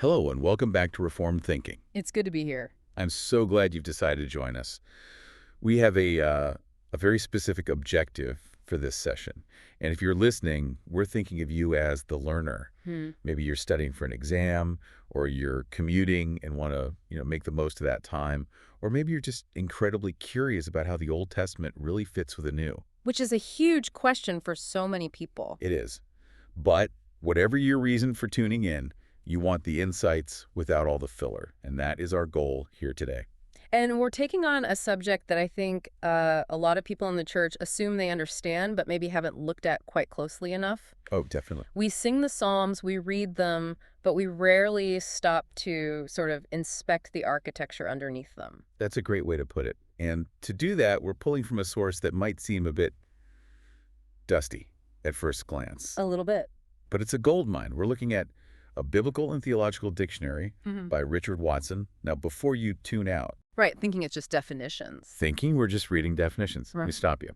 Hello and welcome back to Reformed Thinking. It's good to be here. I'm so glad you've decided to join us. We have a very specific objective for this session. And if you're listening, we're thinking of you as the learner. Maybe you're studying for an exam, or you're commuting and want to, make the most of that time. Or maybe you're just incredibly curious about how the Old Testament really fits with the New. Which is a huge question for so many people. It is. But whatever your reason for tuning in, you want the insights without all the filler, and that is our goal here today. And we're taking on a subject that I think a lot of people in the church assume they understand, but maybe haven't looked at quite closely enough. Oh, definitely. We sing the Psalms, we read them, but we rarely stop to sort of inspect the architecture underneath them. That's a great way to put it. And to do that, we're pulling from a source that might seem a bit dusty at first glance. A little bit. But it's a goldmine. We're looking at a biblical and theological dictionary by Richard Watson. Now, before you tune out, Right, thinking it's just definitions. thinking we're just reading definitions, let me Right. stop you.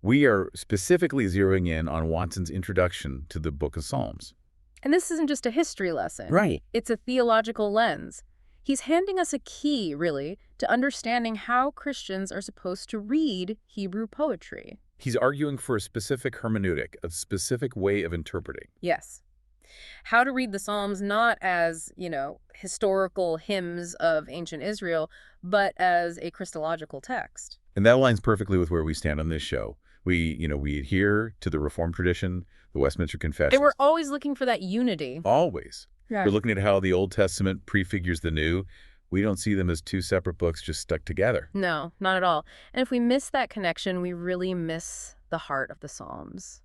We are specifically zeroing in on Watson's introduction to the Book of Psalms. And this isn't just a history lesson. Right. It's a theological lens. He's handing us a key, really, to understanding how Christians are supposed to read Hebrew poetry. He's arguing for a specific hermeneutic, a specific way of interpreting. Yes. How to read the Psalms not as, historical hymns of ancient Israel, but as a Christological text. And that aligns perfectly with where we stand on this show. We adhere to the Reformed tradition, the Westminster Confession. And we're always looking for that unity. Always. Yeah. We're looking at how the Old Testament prefigures the New. We don't see them as two separate books just stuck together. No, not at all. And if we miss that connection, we really miss the heart of the Psalms.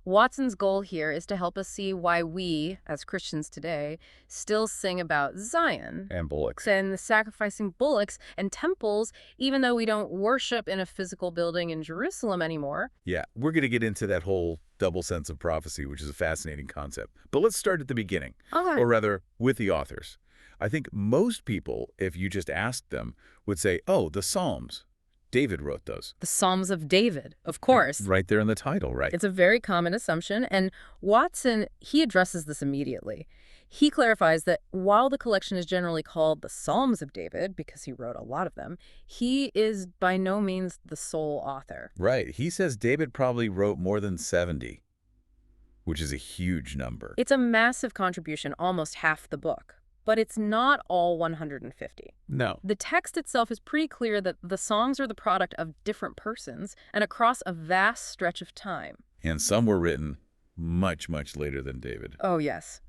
Watson's goal here is to help us see why we, as Christians today, still sing about Zion And bullocks. and the sacrificing bullocks and temples, even though we don't worship in a physical building in Jerusalem anymore. Yeah, we're going to get into that whole double sense of prophecy, which is a fascinating concept. But let's start at the beginning, Okay. or rather, with the authors. I think most people, if you just asked them, would say, oh, the Psalms. David wrote those. The Psalms of David, of course. Right there in the title, right? It's a very common assumption, and Watson, he addresses this immediately. He clarifies that while the collection is generally called the Psalms of David, because he wrote a lot of them, he is by no means the sole author. Right. He says David probably wrote more than 70, which is a huge number. It's a massive contribution, almost half the book. But it's not all 150. No. The text itself is pretty clear that the songs are the product of different persons and across a vast stretch of time. And some were written much, much later than David. Oh, yes.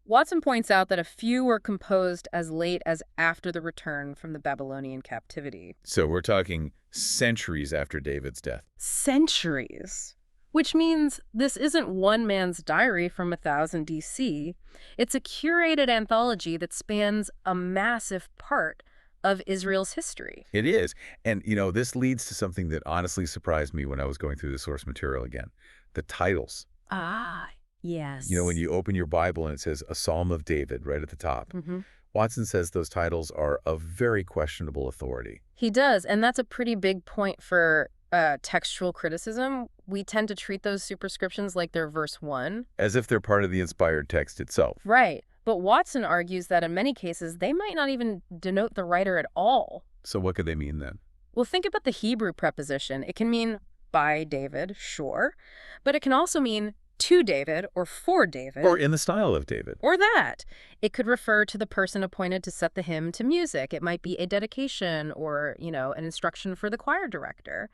Watson points out that a few were composed as late as after the return from the Babylonian captivity. So we're talking centuries after David's death. Centuries. Which means this isn't one man's diary from 1000 DC. It's a curated anthology that spans a massive part of Israel's history. It is. And, this leads to something that honestly surprised me when I was going through the source material again. The titles. Ah, yes. When you open your Bible and it says a Psalm of David right at the top. Watson says those titles are of very questionable authority. He does, and that's a pretty big point for textual criticism. We tend to treat those superscriptions like they're verse 1. As if they're part of the inspired text itself. Right. But Watson argues that in many cases, they might not even denote the writer at all. So what could they mean then? Well, think about the Hebrew preposition. It can mean by David, sure, but it can also mean to David or for David. Or in the style of David. Or that. It could refer to the person appointed to set the hymn to music. It might be a dedication or, an instruction for the choir director.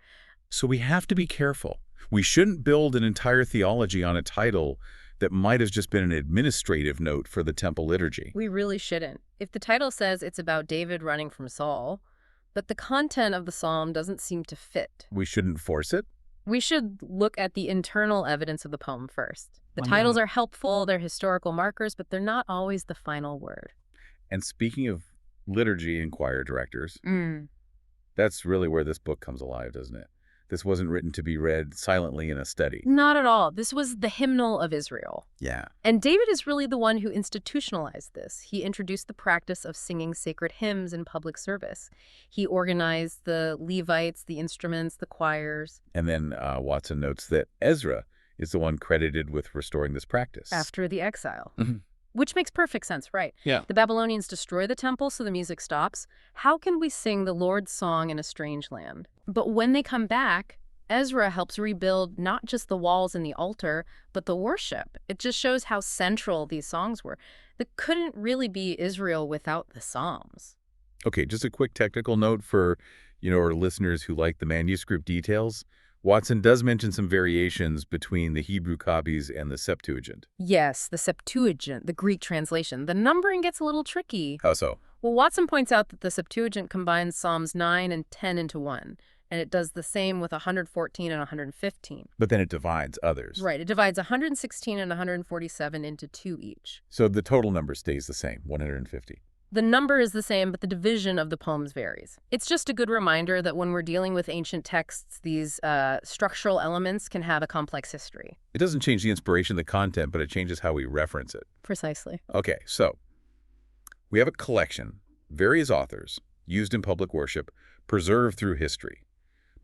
So we have to be careful. We shouldn't build an entire theology on a title that might have just been an administrative note for the temple liturgy. We really shouldn't. If the title says it's about David running from Saul, but the content of the psalm doesn't seem to fit, We shouldn't force it? we should look at the internal evidence of the poem first. The titles are helpful, they're historical markers, but they're not always the final word. And speaking of liturgy and choir directors, that's really where this book comes alive, doesn't it? This wasn't written to be read silently in a study. Not at all. This was the hymnal of Israel. Yeah. And David is really the one who institutionalized this. He introduced the practice of singing sacred hymns in public service. He organized the Levites, the instruments, the choirs. And then Watson notes that Ezra is the one credited with restoring this practice. After the exile. Which makes perfect sense, right? Yeah. The Babylonians destroy the temple, so the music stops. How can we sing the Lord's song in a strange land? But when they come back, Ezra helps rebuild not just the walls and the altar, but the worship. It just shows how central these songs were. That couldn't really be Israel without the Psalms. Okay, just a quick technical note for, our listeners who like the manuscript details. Watson does mention some variations between the Hebrew copies and the Septuagint. Yes, the Septuagint, the Greek translation. The numbering gets a little tricky. How so? Well, Watson points out that the Septuagint combines Psalms 9 and 10 into one, and it does the same with 114 and 115. But then it divides others. Right, it divides 116 and 147 into two each. So the total number stays the same, 150. The number is the same, but the division of the poems varies. It's just a good reminder that when we're dealing with ancient texts, these structural elements can have a complex history. It doesn't change the inspiration of the content, but it changes how we reference it. Precisely. Okay, so we have a collection, various authors, used in public worship, preserved through history.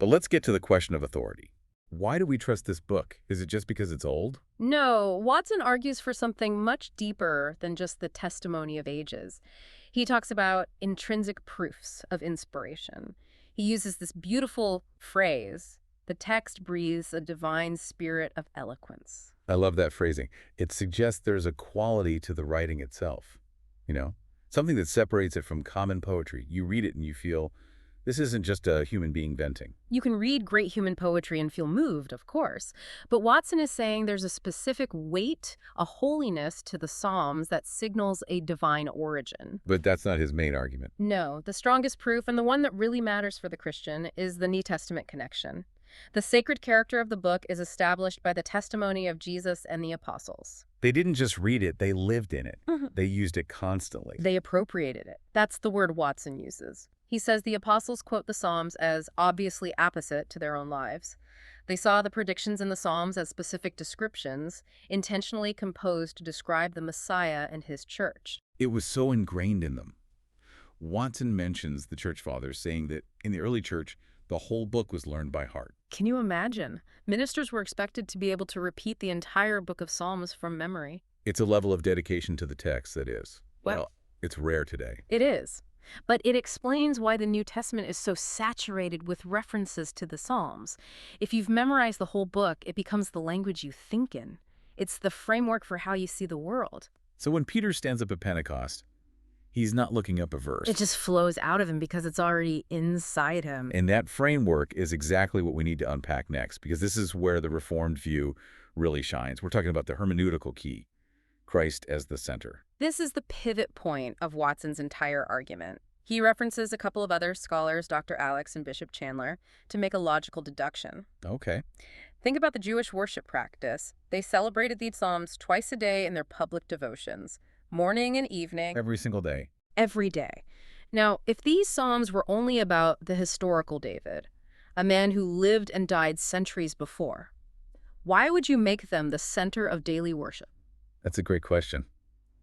But let's get to the question of authority. Why do we trust this book? Is it just because it's old? No, Watson argues for something much deeper than just the testimony of ages. He talks about intrinsic proofs of inspiration. He uses this beautiful phrase, the text breathes a divine spirit of eloquence. I love that phrasing. It suggests there's a quality to the writing itself, something that separates it from common poetry. You read it and you feel, this isn't just a human being venting. You can read great human poetry and feel moved, of course. But Watson is saying there's a specific weight, a holiness to the Psalms that signals a divine origin. But that's not his main argument. No, the strongest proof, and the one that really matters for the Christian, is the New Testament connection. The sacred character of the book is established by the testimony of Jesus and the apostles. They didn't just read it, they lived in it. They used it constantly. They appropriated it. That's the word Watson uses. He says the apostles quote the Psalms as obviously apposite to their own lives. They saw the predictions in the Psalms as specific descriptions, intentionally composed to describe the Messiah and his church. It was so ingrained in them. Watson mentions the church fathers saying that in the early church, the whole book was learned by heart. Can you imagine? Ministers were expected to be able to repeat the entire book of Psalms from memory. It's a level of dedication to the text that is, Well, it's rare today. It is. But it explains why the New Testament is so saturated with references to the Psalms. If you've memorized the whole book, it becomes the language you think in. It's the framework for how you see the world. So when Peter stands up at Pentecost, he's not looking up a verse. It just flows out of him because it's already inside him. And that framework is exactly what we need to unpack next, because this is where the Reformed view really shines. We're talking about the hermeneutical key, Christ as the center. This is the pivot point of Watson's entire argument. He references a couple of other scholars, Dr. Alex and Bishop Chandler, to make a logical deduction. Okay. Think about the Jewish worship practice. They celebrated these Psalms twice a day in their public devotions, morning and evening. Every single day. Every day. Now, if these Psalms were only about the historical David, a man who lived and died centuries before, why would you make them the center of daily worship? That's a great question.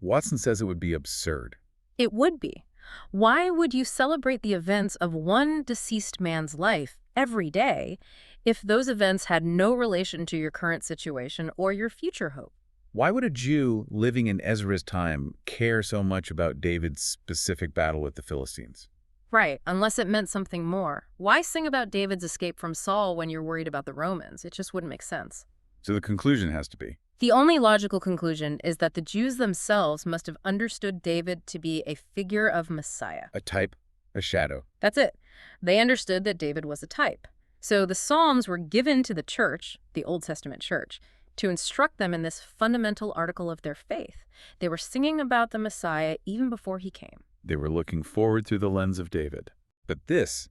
Watson says it would be absurd. It would be. Why would you celebrate the events of one deceased man's life every day if those events had no relation to your current situation or your future hope? Why would a Jew living in Ezra's time care so much about David's specific battle with the Philistines? Right, unless it meant something more. Why sing about David's escape from Saul when you're worried about the Romans? It just wouldn't make sense. So the conclusion has to be, The only logical conclusion is that the Jews themselves must have understood David to be a figure of Messiah. a type, a shadow. That's it. They understood that David was a type. So the Psalms were given to the church, the Old Testament church, to instruct them in this fundamental article of their faith. They were singing about the Messiah even before he came. They were looking forward through the lens of David. But this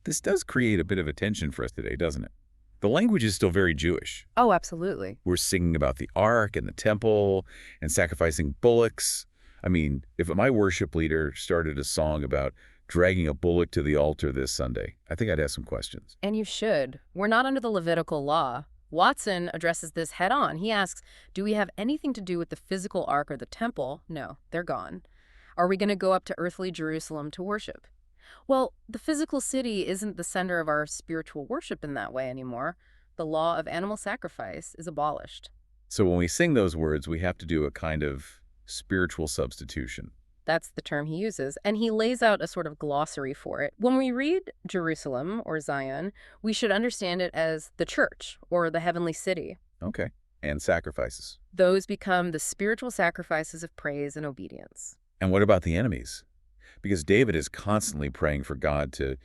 does create a bit of a tension for us today, doesn't it? The language is still very Jewish. Oh, absolutely. We're singing about the ark and the temple and sacrificing bullocks. I mean, if my worship leader started a song about dragging a bullock to the altar this Sunday, I think I'd have some questions. And you should. We're not under the Levitical law. Watson addresses this head on. He asks, do we have anything to do with the physical ark or the temple? No, they're gone. Are we going to go up to earthly Jerusalem to worship? Well, the physical city isn't the center of our spiritual worship in that way anymore. The law of animal sacrifice is abolished. So when we sing those words, we have to do a kind of spiritual substitution. That's the term he uses, and he lays out a sort of glossary for it. When we read Jerusalem, or Zion, we should understand it as the church, or the heavenly city. Okay. And sacrifices. Those become the spiritual sacrifices of praise and obedience. And what about the enemies? Because David is constantly praying for God to,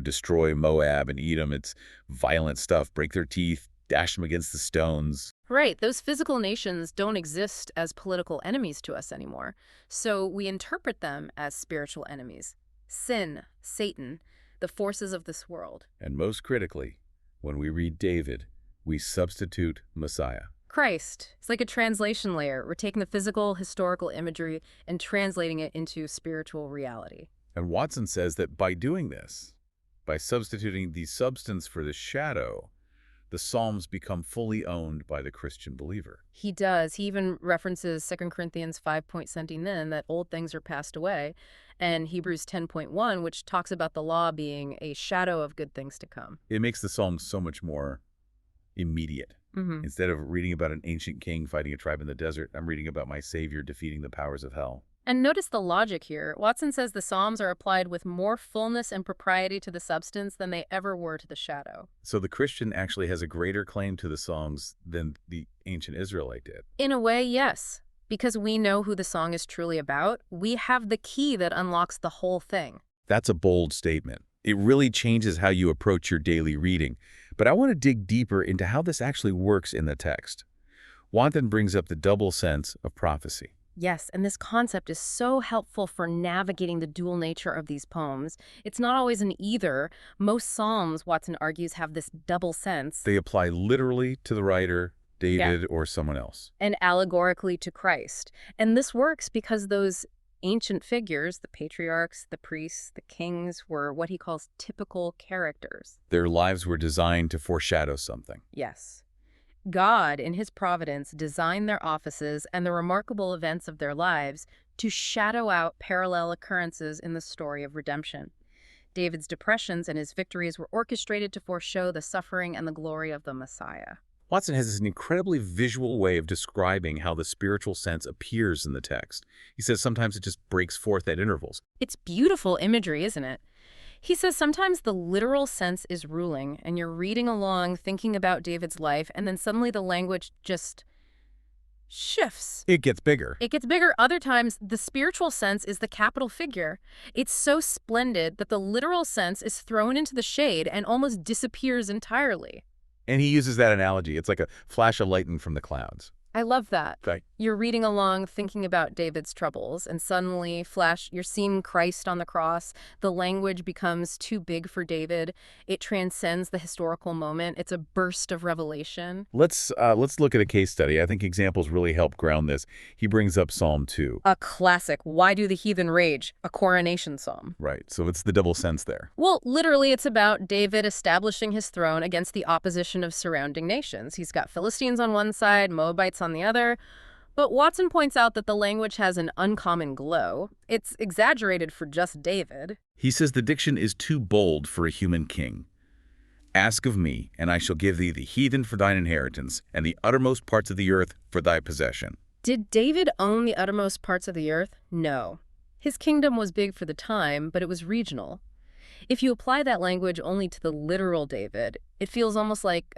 destroy Moab and Edom. It's violent stuff, break their teeth, dash them against the stones. Right, those physical nations don't exist as political enemies to us anymore, so we interpret them as spiritual enemies. Sin, Satan, the forces of this world. And most critically, when we read David, we substitute Messiah. Christ. It's like a translation layer. We're taking the physical, historical imagery and translating it into spiritual reality. And Watson says that by doing this, by substituting the substance for the shadow, the Psalms become fully owned by the Christian believer. He does. He even references 2 Corinthians 5:17 that old things are passed away, and Hebrews 10:1, which talks about the law being a shadow of good things to come. It makes the Psalms so much more immediate. Instead of reading about an ancient king fighting a tribe in the desert, I'm reading about my Savior defeating the powers of hell. And notice the logic here. Watson says the Psalms are applied with more fullness and propriety to the substance than they ever were to the shadow. So the Christian actually has a greater claim to the Psalms than the ancient Israelite did. In a way, yes. Because we know who the song is truly about, we have the key that unlocks the whole thing. That's a bold statement. It really changes how you approach your daily reading. But I want to dig deeper into how this actually works in the text. Watson brings up the double sense of prophecy. Yes, and this concept is so helpful for navigating the dual nature of these poems. It's not always an either. Most psalms, Watson argues, have this double sense. They apply literally to the writer, David, or someone else. And allegorically to Christ. And this works because those ancient figures, the patriarchs, the priests, the kings, were what he calls typical characters. Their lives were designed to foreshadow something. Yes. God, in his providence, designed their offices and the remarkable events of their lives to shadow out parallel occurrences in the story of redemption. David's depressions and his victories were orchestrated to foreshow the suffering and the glory of the Messiah. Watson has this incredibly visual way of describing how the spiritual sense appears in the text. He says sometimes it just breaks forth at intervals. It's beautiful imagery, isn't it? He says sometimes the literal sense is ruling, and you're reading along, thinking about David's life, and then suddenly the language just shifts. It gets bigger. It gets bigger. Other times, the spiritual sense is the capital figure. It's so splendid that the literal sense is thrown into the shade and almost disappears entirely. And he uses that analogy. It's like a flash of lightning from the clouds. I love that. Right. You're reading along, thinking about David's troubles, and suddenly, you're seeing Christ on the cross. The language becomes too big for David. It transcends the historical moment. It's a burst of revelation. Let's look at a case study. I think examples really help ground this. He brings up Psalm 2. A classic, Why Do the Heathen Rage? A coronation psalm. Right, so it's the double sense there. Well, literally, it's about David establishing his throne against the opposition of surrounding nations. He's got Philistines on one side, Moabites on the other. But Watson points out that the language has an uncommon glow. It's exaggerated for just David. He says the diction is too bold for a human king. Ask of me, and I shall give thee the heathen for thine inheritance, and the uttermost parts of the earth for thy possession. Did David own the uttermost parts of the earth? No. His kingdom was big for the time, but it was regional. If you apply that language only to the literal David, it feels almost like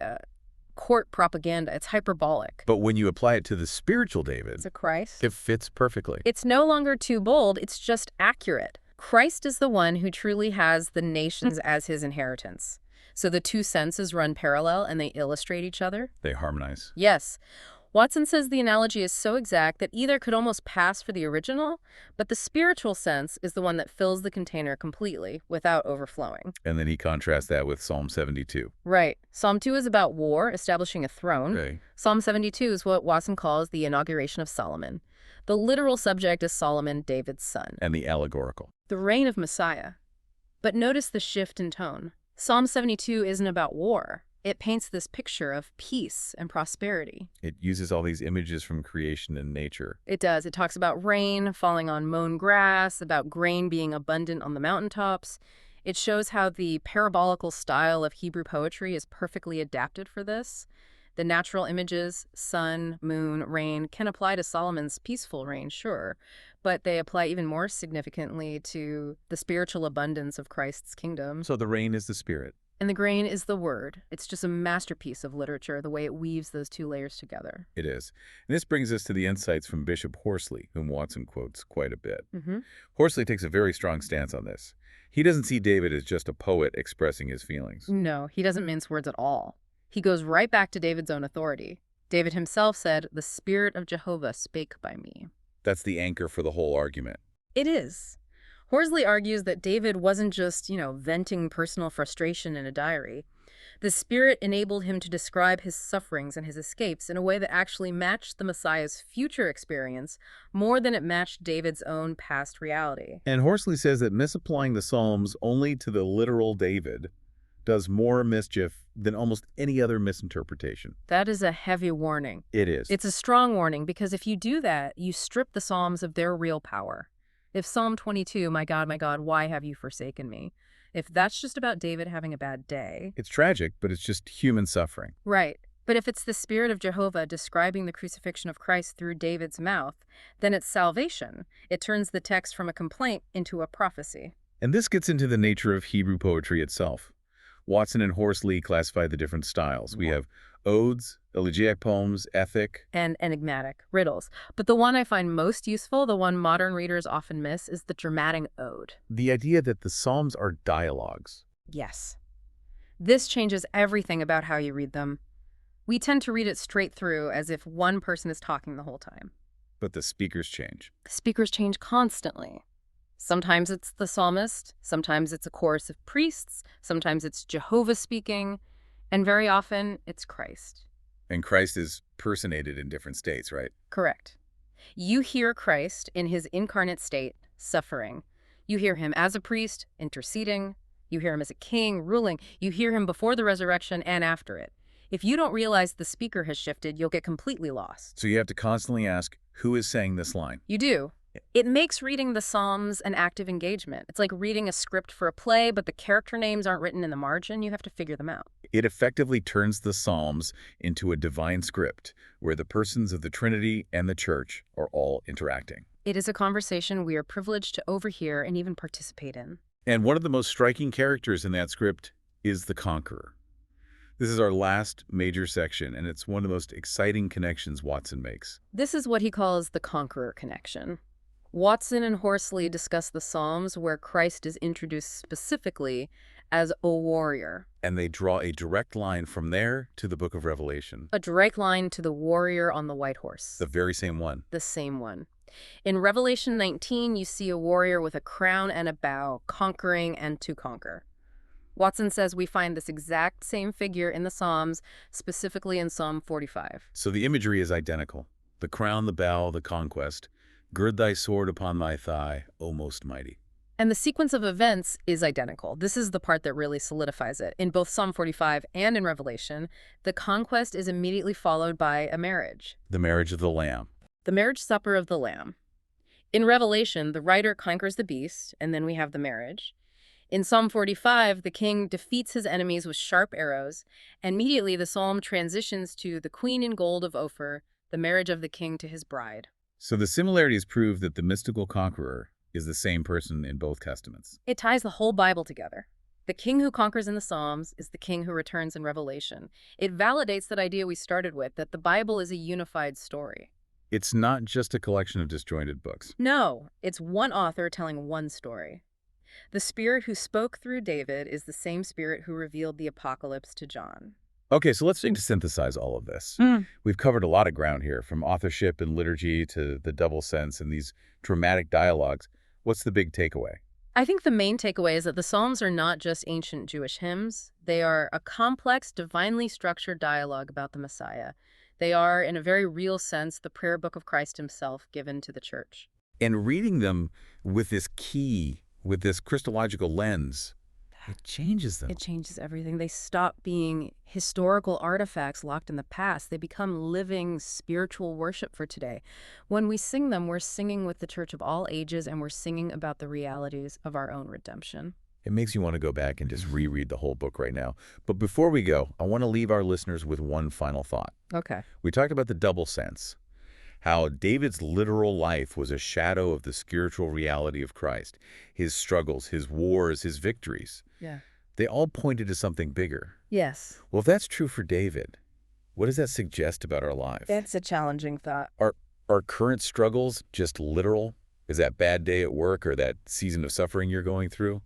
court propaganda. It's hyperbolic. But when you apply it to the spiritual David, To Christ, it fits perfectly. it's no longer too bold, it's just accurate. Christ is the one who truly has the nations as his inheritance. So the two senses run parallel and they illustrate each other? They harmonize. Yes. Watson says the analogy is so exact that either could almost pass for the original, but the spiritual sense is the one that fills the container completely without overflowing. And then he contrasts that with Psalm 72. Right. Psalm 2 is about war, establishing a throne. Okay. Psalm 72 is what Watson calls the inauguration of Solomon. The literal subject is Solomon, David's son. And the allegorical. The reign of Messiah. But notice the shift in tone. Psalm 72 isn't about war. It paints this picture of peace and prosperity. It uses all these images from creation and nature. It does. It talks about rain falling on mown grass, about grain being abundant on the mountaintops. It shows how the parabolical style of Hebrew poetry is perfectly adapted for this. The natural images, sun, moon, rain, can apply to Solomon's peaceful reign, sure, but they apply even more significantly to the spiritual abundance of Christ's kingdom. So the rain is the Spirit. And the grain is the word. It's just a masterpiece of literature, the way it weaves those two layers together. It is. And this brings us to the insights from Bishop Horsley, whom Watson quotes quite a bit. Horsley takes a very strong stance on this. He doesn't see David as just a poet expressing his feelings. No, he doesn't mince words at all. He goes right back to David's own authority. David himself said, "The Spirit of Jehovah spake by me." That's the anchor for the whole argument. It is. Horsley argues that David wasn't just, venting personal frustration in a diary. The Spirit enabled him to describe his sufferings and his escapes in a way that actually matched the Messiah's future experience more than it matched David's own past reality. And Horsley says that misapplying the Psalms only to the literal David does more mischief than almost any other misinterpretation. That is a heavy warning. It is. It's a strong warning because if you do that, you strip the Psalms of their real power. If Psalm 22, my God, why have you forsaken me? If that's just about David having a bad day. It's tragic, but it's just human suffering. Right. But if it's the Spirit of Jehovah describing the crucifixion of Christ through David's mouth, then it's salvation. It turns the text from a complaint into a prophecy. And this gets into the nature of Hebrew poetry itself. Watson and Horsley classify the different styles. We have odes, elegiac poems, ethic, and enigmatic, riddles. But the one I find most useful, the one modern readers often miss, is the dramatic ode. The idea that the Psalms are dialogues. Yes. This changes everything about how you read them. We tend to read it straight through as if one person is talking the whole time. But the speakers change. Speakers change constantly. Sometimes it's the psalmist, sometimes it's a chorus of priests, sometimes it's Jehovah speaking, and very often it's Christ. And Christ is personated in different states, right? Correct. You hear Christ in his incarnate state, suffering. You hear him as a priest, interceding. You hear him as a king, ruling. You hear him before the resurrection and after it. If you don't realize the speaker has shifted, you'll get completely lost. So you have to constantly ask, who is saying this line? You do. It makes reading the Psalms an active engagement. It's like reading a script for a play, but the character names aren't written in the margin. You have to figure them out. It effectively turns the Psalms into a divine script where the persons of the Trinity and the Church are all interacting. It is a conversation we are privileged to overhear and even participate in. And one of the most striking characters in that script is the conqueror. This is our last major section, and it's one of the most exciting connections Watson makes. This is what he calls the conqueror connection. Watson and Horsley discuss the Psalms where Christ is introduced specifically as a warrior. And they draw a direct line from there to the book of Revelation. A direct line to the warrior on the white horse. The very same one. The same one. In Revelation 19, you see a warrior with a crown and a bow, conquering and to conquer. Watson says we find this exact same figure in the Psalms, specifically in Psalm 45. So the imagery is identical. The crown, the bow, the conquest. Gird thy sword upon thy thigh, O most mighty. And the sequence of events is identical. This is the part that really solidifies it. In both Psalm 45 and in Revelation, the conquest is immediately followed by a marriage. The marriage of the Lamb. The marriage supper of the Lamb. In Revelation, the rider conquers the beast, and then we have the marriage. In Psalm 45, the king defeats his enemies with sharp arrows, and immediately the psalm transitions to the queen in gold of Ophir, the marriage of the king to his bride. So the similarities prove that the mystical conqueror is the same person in both testaments. It ties the whole Bible together. The king who conquers in the Psalms is the king who returns in Revelation. It validates that idea we started with, that the Bible is a unified story. It's not just a collection of disjointed books. No, it's one author telling one story. The Spirit who spoke through David is the same Spirit who revealed the Apocalypse to John. Okay, so let's synthesize all of this. We've covered a lot of ground here, from authorship and liturgy to the double sense and these dramatic dialogues. What's the big takeaway? I think the main takeaway is that the Psalms are not just ancient Jewish hymns. They are a complex, divinely structured dialogue about the Messiah. They are, in a very real sense, the prayer book of Christ himself given to the church. And reading them with this Christological lens, it changes them. It changes everything. They stop being historical artifacts locked in the past. They become living spiritual worship for today. When we sing them, we're singing with the church of all ages, and we're singing about the realities of our own redemption. It makes you want to go back and just reread the whole book right now. But before we go, I want to leave our listeners with one final thought. Okay. We talked about the double sense, how David's literal life was a shadow of the spiritual reality of Christ, his struggles, his wars, his victories. Yeah. They all pointed to something bigger. Yes. Well, if that's true for David, what does that suggest about our life? That's a challenging thought. Are current struggles just literal? Is that bad day at work or that season of suffering you're going through?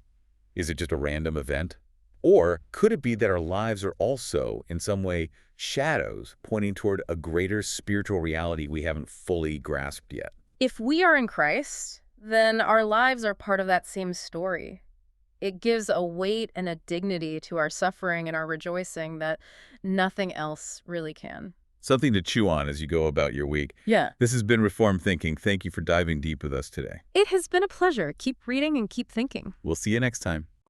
Is it just a random event? Or could it be that our lives are also, in some way, shadows pointing toward a greater spiritual reality we haven't fully grasped yet? If we are in Christ, then our lives are part of that same story. It gives a weight and a dignity to our suffering and our rejoicing that nothing else really can. Something to chew on as you go about your week. Yeah. This has been Reformed Thinking. Thank you for diving deep with us today. It has been a pleasure. Keep reading and keep thinking. We'll see you next time.